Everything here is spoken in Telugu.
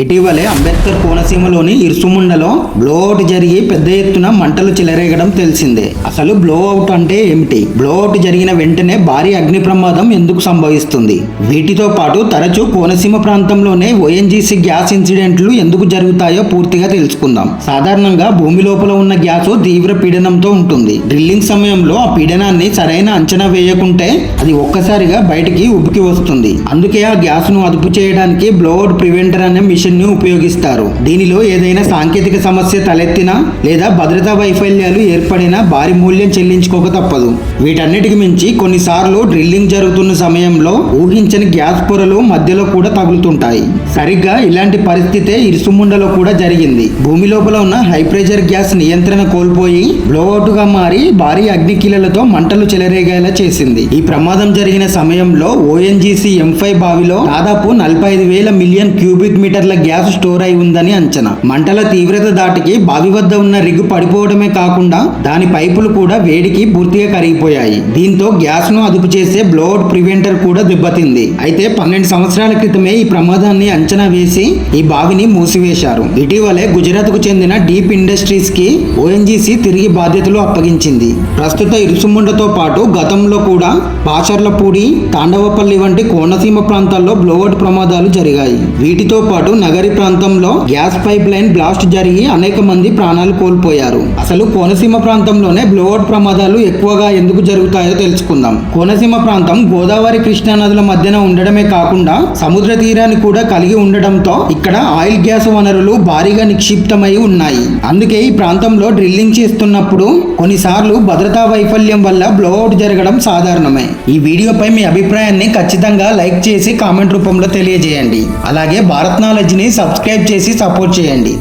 ఇటీవలే అంబేద్కర్ కోనసీమలోని ఇరుసుముండలో బ్లోఅవుట్ జరిగి పెద్ద ఎత్తున మంటలు చెలరేగడం తెలిసిందే. అసలు బ్లోఅవుట్ అంటే ఏమిటి? బ్లోఅవుట్ జరిగిన వెంటనే భారీ అగ్ని ప్రమాదం ఎందుకు సంభవిస్తుంది? వీటితో పాటు తరచూ కోనసీమ ప్రాంతంలోనే ఓఎన్జీసీ గ్యాస్ ఇన్సిడెంట్లు ఎందుకు జరుగుతాయో పూర్తిగా తెలుసుకుందాం. సాధారణంగా భూమి లోపల ఉన్న గ్యాస్ తీవ్ర పీడనంతో ఉంటుంది. డ్రిల్లింగ్ సమయంలో ఆ పీడనాన్ని సరైన అంచనా వేయకుంటే అది ఒక్కసారిగా బయటికి ఉబికి వస్తుంది. అందుకే ఆ గ్యాస్ ను అదుపు చేయడానికి బ్లోఅవుట్ ప్రివెంటర్ అనే మిషన్ ని ఉపయోగిస్తారు. దీనిలో ఏదైనా సాంకేతిక సమస్య తలెత్తినా లేదా భద్రతా వైఫల్యాలు ఏర్పడినా భారీ మూల్యం చెల్లించుకోక తప్పదు. వీటన్నిటికి మించి కొన్నిసార్లు డ్రిల్లింగ్ జరుగుతున్న సమయంలో ఊహించని గ్యాస్ పొరలు మధ్యలో కూడా తగులుతుంటాయి. సరిగ్గా ఇలాంటి పరిస్థితే ఇరుసుముండలో కూడా జరిగింది. భూమి లోపల ఉన్న హై ప్రెషర్ గ్యాస్ నియంత్రణ కోల్పోయి బ్లోఅవుట్ గా మారి భారీ అగ్నికీలలతో మంటలు చెలరేగేలా చేసింది. ఈ ప్రమాదం జరిగిన సమయంలో ఓఎన్జీసీ M5 బావిలో దాదాపు 45,000 మిలియన్ క్యూబిక్ మీటర్ల గ్యాస్ స్టోర్ అయి ఉందని అంచనా. మంటల తీవ్రత దాటికి బావి వద్ద ఉన్న రిగ్ పడిపోవడమే కాకుండా దాని పైపులు కూడా వేడికి పూర్తిగా కరిగిపోయాయి. దీంతో గ్యాస్ ను అదుపు చేసే బ్లోఅవుట్ ప్రివెంటర్ కూడా దెబ్బతింది. అయితే 12 సంవత్సరాల క్రితమే ఈ ప్రమాదాన్ని అంచనా వేసి ఈ బావిని మూసివేశారు. ఇటీవలే గుజరాత్ కు చెందిన డీప్ ఇండస్ట్రీస్ కి ఓఎన్జీసీ తిరిగి బాధ్యతలు అప్పగించింది. ప్రస్తుత ఇరుసుముండతో పాటు గతంలో కూడా పాచర్లపూడి, తాండవపల్లి వంటి కోనసీమ ప్రాంతాల్లో బ్లోఅవుట్ ప్రమాదాలు జరిగాయి. వీటితో పాటు నగరి ప్రాంతంలో గ్యాస్ పైప్ లైన్ బ్లాస్ట్ జరిగి అనేక మంది ప్రాణాలు కోల్పోయారు. అసలు కోనసీమ ప్రాంతంలోనే బ్లోఅవుట్ ప్రమాదాలు ఎక్కువగా ఎందుకు జరుగుతాయో తెలుసుకుందాం. కోనసీమ ప్రాంతం గోదావరి, కృష్ణా నదుల మధ్యన ఉండడమే కాకుండా సముద్ర తీరాన్ని కూడా కలిగి ఉండడంతో ఇక్కడ ఆయిల్ గ్యాస్ వనరులు భారీగా నిక్షిప్తమై ఉన్నాయి. అందుకే ఈ ప్రాంతంలో డ్రిల్లింగ్ చేస్తున్నప్పుడు కొన్నిసార్లు భద్రతా వైఫల్యం వల్ల బ్లోఅవుట్ జరగడం సాధారణమే. ఈ వీడియోపై మీ అభిప్రాయాన్ని ఖచ్చితంగా లైక్ చేసి కామెంట్ రూపంలో తెలియజేయండి. అలాగే భారత్ నాలెడ్జ్ ని సబ్స్క్రైబ్ చేసి సపోర్ట్ చేయండి.